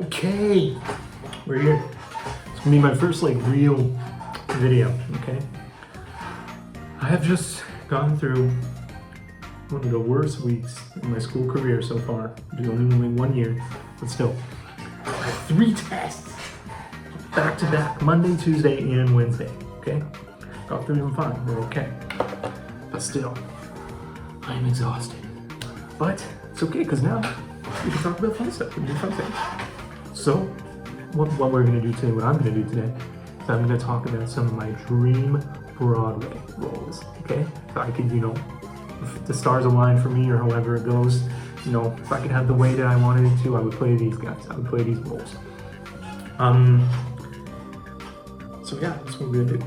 Okay, we're here. It's gonna be my first real video, okay? I have just gone through one of the worst weeks in my school career so far. It's only 1 year, but still. I had 3 tests, back to back, Monday, Tuesday, and Wednesday, okay? Got through them fine, we're okay. But still, I am exhausted. But it's okay, because now we can talk about fun stuff and do fun things. So, what we're going to do today, what I'm going to do today, is I'm going to talk about some of my dream Broadway roles, okay? So I could, if the stars align for me or however it goes, if I could have the way that I wanted it to, I would play these guys, I would play these roles. So yeah, that's what we're going to do.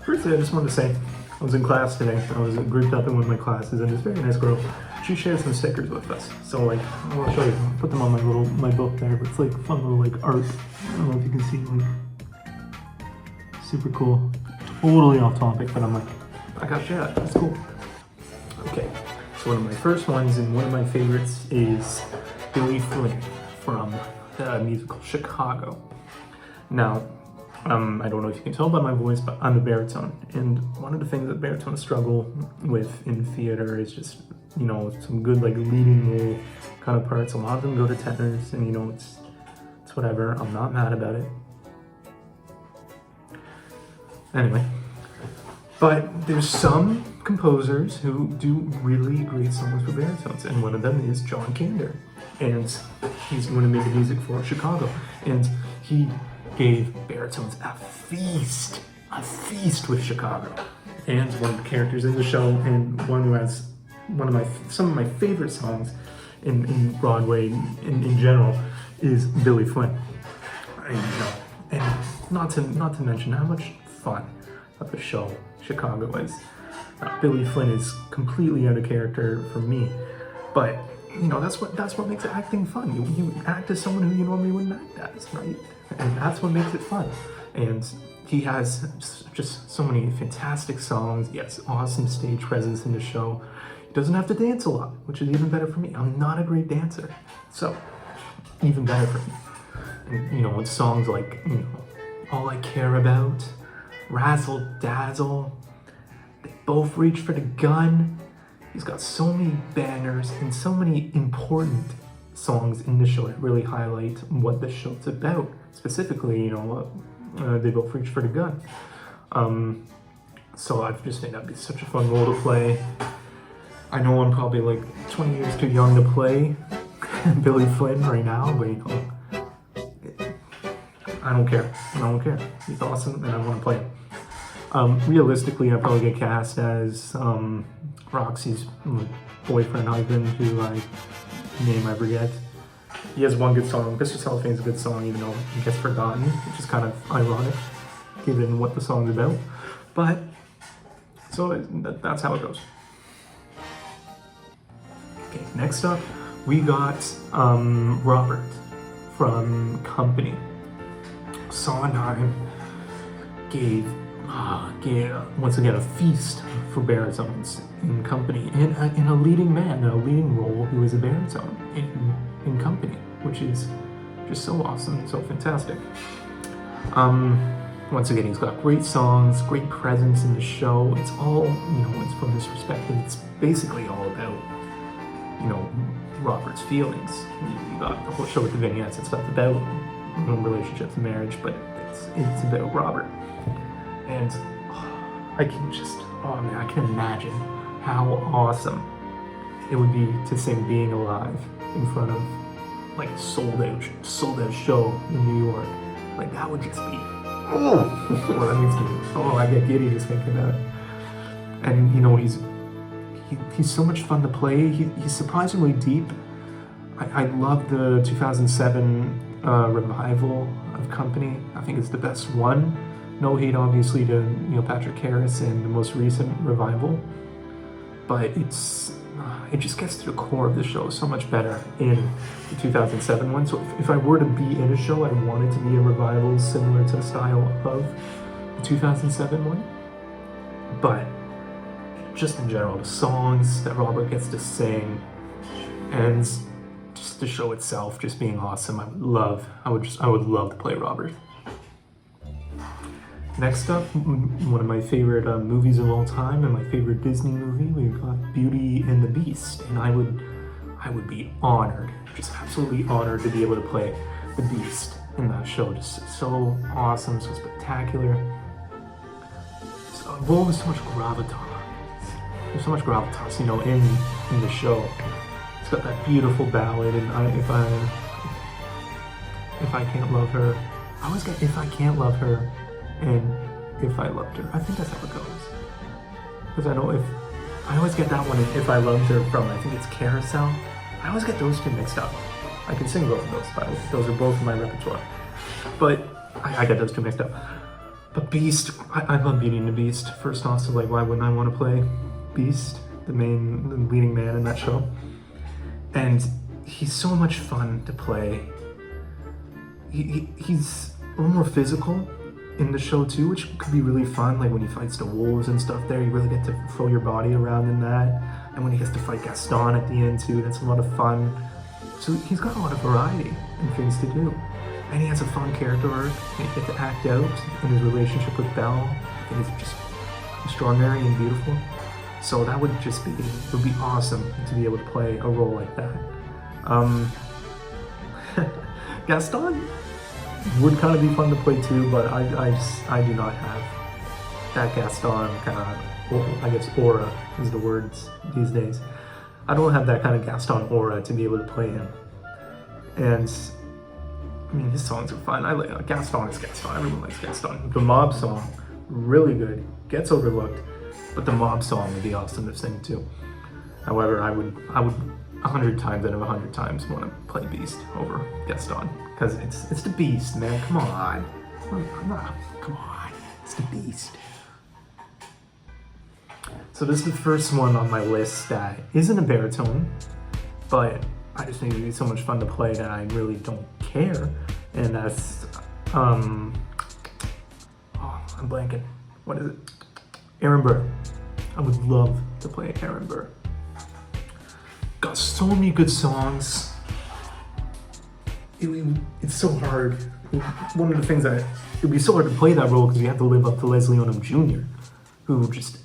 First, I just wanted to say, I was in class today. I was grouped up in one of my classes, and this very nice girl, she shared some stickers with us. So I'll show you. I'll put them on my book there. But it's fun little art. I don't know if you can see, super cool. Totally off topic, but I'm I gotta share that. That's cool. Okay, so one of my first ones and one of my favorites is Billy Flynn from the musical Chicago. Now, I don't know if you can tell by my voice, but I'm a baritone. And one of the things that baritones struggle with in theater is just, some good leading role kind of parts. A lot of them go to tenors, and it's whatever. I'm not mad about it. Anyway, but there's some composers who do really great songs for baritones, and one of them is John Kander. And he's going to make the music for Chicago. And he gave baritones a feast with Chicago. And one of the characters in the show, and one who has some of my favorite songs in Broadway in general, is Billy Flynn. And not to mention how much fun of a show Chicago is. Billy Flynn is completely out of character for me, but that's what makes acting fun. You act as someone who you normally wouldn't act as, right? And that's what makes it fun. And he has just so many fantastic songs. He has awesome stage presence in the show. He doesn't have to dance a lot, which is even better for me. I'm not a great dancer, so even better for me. And with songs like All I Care About, Razzle Dazzle, They Both Reach for the Gun. He's got so many bangers and so many important songs in the show that really highlight what the show's about. Specifically, They Both Reach for the Gun. So I just think that'd be such a fun role to play. I know I'm probably 20 years too young to play Billy Flynn right now, but I don't care. He's awesome, and I want to play him. Realistically, I'd probably get cast as Roxy's boyfriend, husband, who name I forget. He has one good song. Mr. Cellophane's a good song, even though it gets forgotten, which is kind of ironic, given what the song's about. But, so that's how it goes. Okay, next up, we got Robert from Company. Sondheim gave once again a feast for baritones in Company, and a leading role who is a baritone in Company, which is just so awesome, so fantastic. Once again, he's got great songs, great presence in the show. It's all, it's from his perspective, it's basically all about, Robert's feelings. You got the whole show with the vignettes and stuff about relationships and marriage, but it's about Robert. And I can imagine how awesome it would be to sing Being Alive in front of a sold out show in New York. That would just be, well, that makes me, I get giddy just thinking about it. And he's so much fun to play. He's surprisingly deep. I love the 2007 revival of Company. I think it's the best one. No hate, obviously, to Patrick Harris and the most recent revival, but it just gets to the core of the show so much better in the 2007 one. So if I were to be in a show, I want it to be a revival similar to the style of the 2007 one. But just in general, the songs that Robert gets to sing, and just just the show itself just being awesome. I would love to play Robert. Next up, one of my favorite movies of all time and my favorite Disney movie, we've got Beauty and the Beast, and I would be honored, just absolutely honored to be able to play the Beast in that show. Just so awesome, so spectacular. A role with so much gravitas. There's so much gravitas, you know, in the show. It's got that beautiful ballad, and if I can't love her, I always get if I can't love her, and if I loved her. I think that's how it goes. Because I know I always get that one, if I loved her from, I think it's Carousel. I always get those two mixed up. I can sing both of those, but those are both in my repertoire. But I get those two mixed up. But Beast, I love Beauty and the Beast. First off, so like, why wouldn't I want to play Beast, the leading man in that show? And he's so much fun to play. He's a little more physical in the show too, which could be really fun. Like when he fights the wolves and stuff there, you really get to throw your body around in that. And when he gets to fight Gaston at the end too, that's a lot of fun. So he's got a lot of variety and things to do. And he has a fun character arc, and you get to act out in his relationship with Belle. It is just extraordinary and beautiful. So that would be awesome to be able to play a role like that. Gaston would kind of be fun to play too, but I do not have that Gaston kind of, I guess aura is the words these days. I don't have that kind of Gaston aura to be able to play him. And I mean, his songs are fun. Gaston is Gaston. Everyone likes Gaston. The Mob song, really good. Gets overlooked, but the Mob song would be awesome to sing too. However, I would 100 times out of 100 times want to play Beast over Gaston, because it's the Beast, man. Come on. Come on. It's the Beast. So this is the first one on my list that isn't a baritone, but I just think it'd be so much fun to play that I really don't care. And that's, I'm blanking. What is it? Aaron Burr. I would love to play Aaron Burr. Got so many good songs. It's so hard. One of the things that, it'd be so hard to play that role because you have to live up to Leslie Odom Jr., who just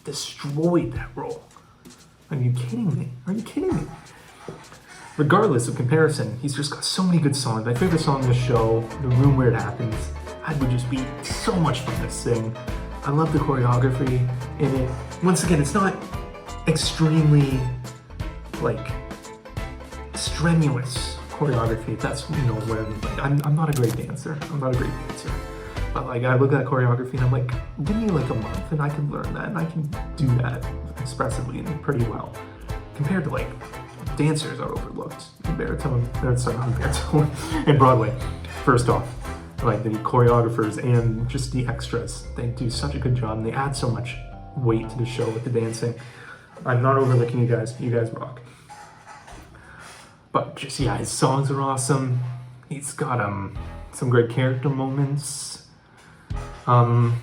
destroyed that role. Are you kidding me? Are you kidding me? Regardless of comparison, he's just got so many good songs. My favorite song in the show, The Room Where It Happens, that would just be so much fun to sing. I love the choreography in it. Once again, it's not extremely, like, strenuous choreography. That's, you know, where I'm not a great dancer. But like, I look at that choreography and I'm like, give me like a month and I can learn that and I can do that expressively and pretty well. Compared to like, dancers are overlooked in in Broadway. First off, like the choreographers and just the extras, they do such a good job and they add so much weight to the show with the dancing. I'm not overlooking you guys rock. But just, yeah, his songs are awesome. He's got some great character moments. Yeah,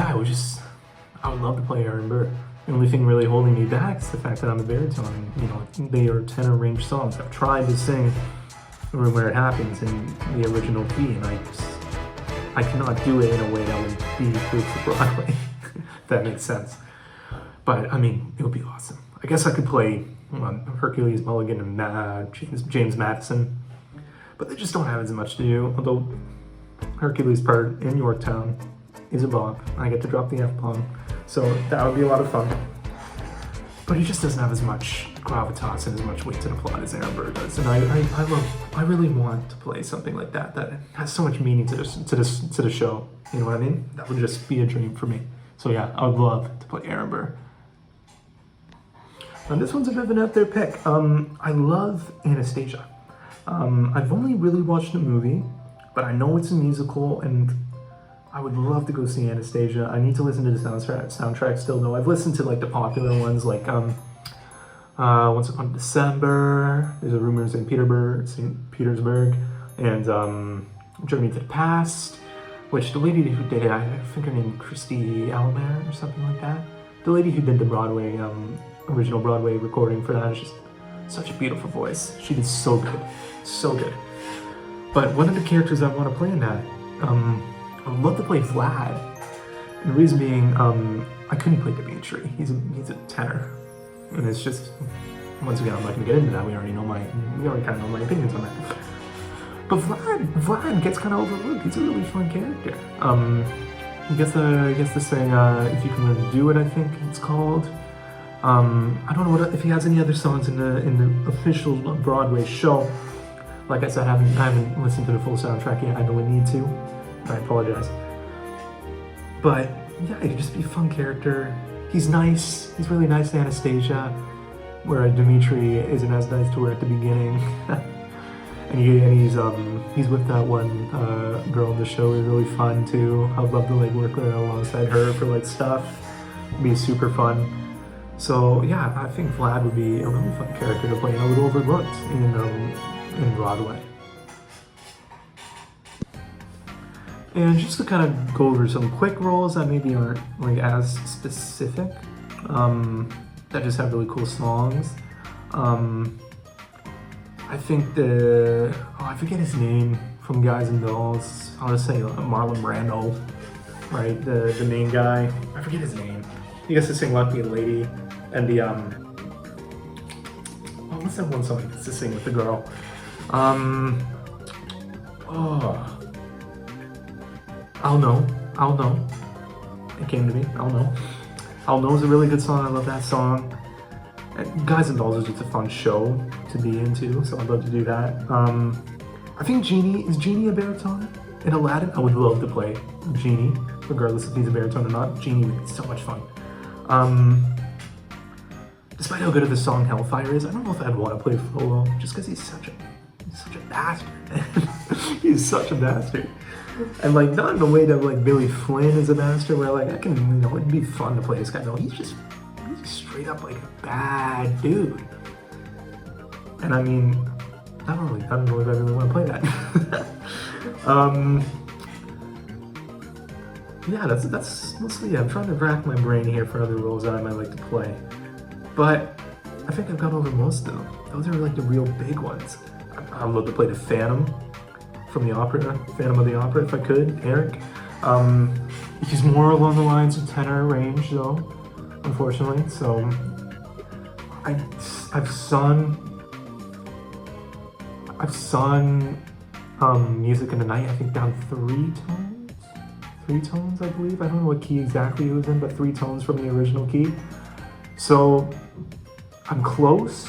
I would love to play Aaron Burr. The only thing really holding me back is the fact that I'm a baritone. You know, they are tenor range songs. I've tried to sing The Room Where It Happens in the original key, and I cannot do it in a way that would be good for Broadway, if that makes sense. But, I mean, it would be awesome. I guess I could play Hercules Mulligan and James Madison, but they just don't have as much to do, although Hercules' part in Yorktown is a bop. I get to drop the F-bomb, so that would be a lot of fun. But he just doesn't have as much gravitas and as much weight to the plot as Aaron Burr does, and I really want to play something like that has so much meaning to the show. You know what I mean? That would just be a dream for me. So yeah, I would love to play Aaron Burr. And this one's a bit of an out there pick. I love Anastasia. I've only really watched the movie, but I know it's a musical, and I would love to go see Anastasia. I need to listen to the soundtrack still, though. I've listened to like the popular ones, like Once Upon a December. There's a Rumor in St. Petersburg, and Journey to the Past, which the lady who did it, I think her name Christy Almer or something like that. The lady who did the Broadway original Broadway recording for that is just Such a beautiful voice. She did so good. So good. But one of the characters I want to play in that, I would love to play Vlad. And the reason being, I couldn't play Dimitri. He's a tenor. And it's just, once again, I'm not going to get into that. We already kind of know my opinions on that. But Vlad gets kind of overlooked. He's a really fun character. He gets to sing "If You Can Learn to Do It," I think it's called. I don't know if he has any other songs in the official Broadway show. Like I said, I haven't listened to the full soundtrack yet. I know I need to. I apologize. But yeah, he could just be a fun character. He's nice. He's really nice to Anastasia, where Dimitri isn't as nice to her at the beginning. and he's with that one girl in the show who's really fun too. I'd love to work alongside her for stuff. It'd be super fun. So yeah, I think Vlad would be a really fun character to play and a little overlooked in Broadway. And just to kind of go over some quick roles that maybe aren't as specific, that just have really cool songs. I think I forget his name from Guys and Dolls. I'll just say Marlon Brando, right? The main guy. I forget his name. He gets to sing "Lucky Lady," and the what's that one song he gets to sing with the girl? I'll Know. It came to me. I'll Know is a really good song. I love that song. And Guys and Dolls is just a fun show to be into, so I'd love to do that. I think is Genie a baritone in Aladdin? I would love to play Genie, regardless if he's a baritone or not. Genie would be so much fun. Despite how good of the song Hellfire is, I don't know if I'd want to play Frollo, just because he's such a bastard. He's such a bastard. And not in a way that Billy Flynn is a bastard, where I can, it'd be fun to play this guy. No, he's just straight up a bad dude. And I mean, I don't know if I really want to play that. Yeah, that's mostly it. I'm trying to rack my brain here for other roles that I might like to play. But I think I've gone over most of them. Those are the real big ones. I'd love to play the Phantom from the opera, Phantom of the Opera, if I could, Eric. He's more along the lines of tenor range though, unfortunately. So I've sung Music in the Night, I think down 3 tones, I believe. I don't know what key exactly it was in, but 3 tones from the original key. So I'm close,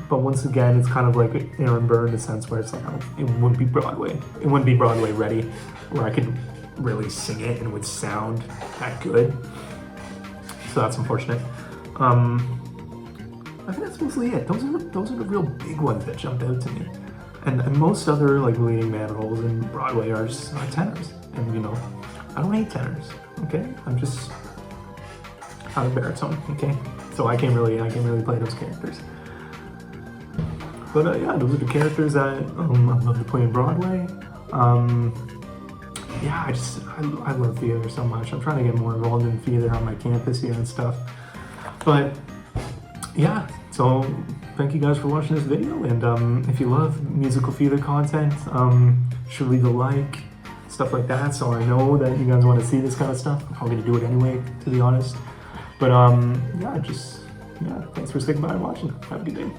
but once again, it's kind of like Aaron Burr in the sense where it's it wouldn't be Broadway. It wouldn't be Broadway ready, where I could really sing it and it would sound that good. So that's unfortunate. I think that's mostly it. Those are the real big ones that jumped out to me. And most other leading man roles in Broadway are just tenors. And I don't hate tenors. Okay, I'm a baritone. Okay, so I can't really play those characters. But yeah, those are the characters that I love to play in Broadway. Yeah, I love theater so much. I'm trying to get more involved in theater on my campus here and stuff. But yeah, so thank you guys for watching this video. And if you love musical theater content, should leave a like, stuff like that. So I know that you guys want to see this kind of stuff. I'm probably gonna do it anyway, to be honest. But yeah, thanks for sticking by and watching. Have a good day.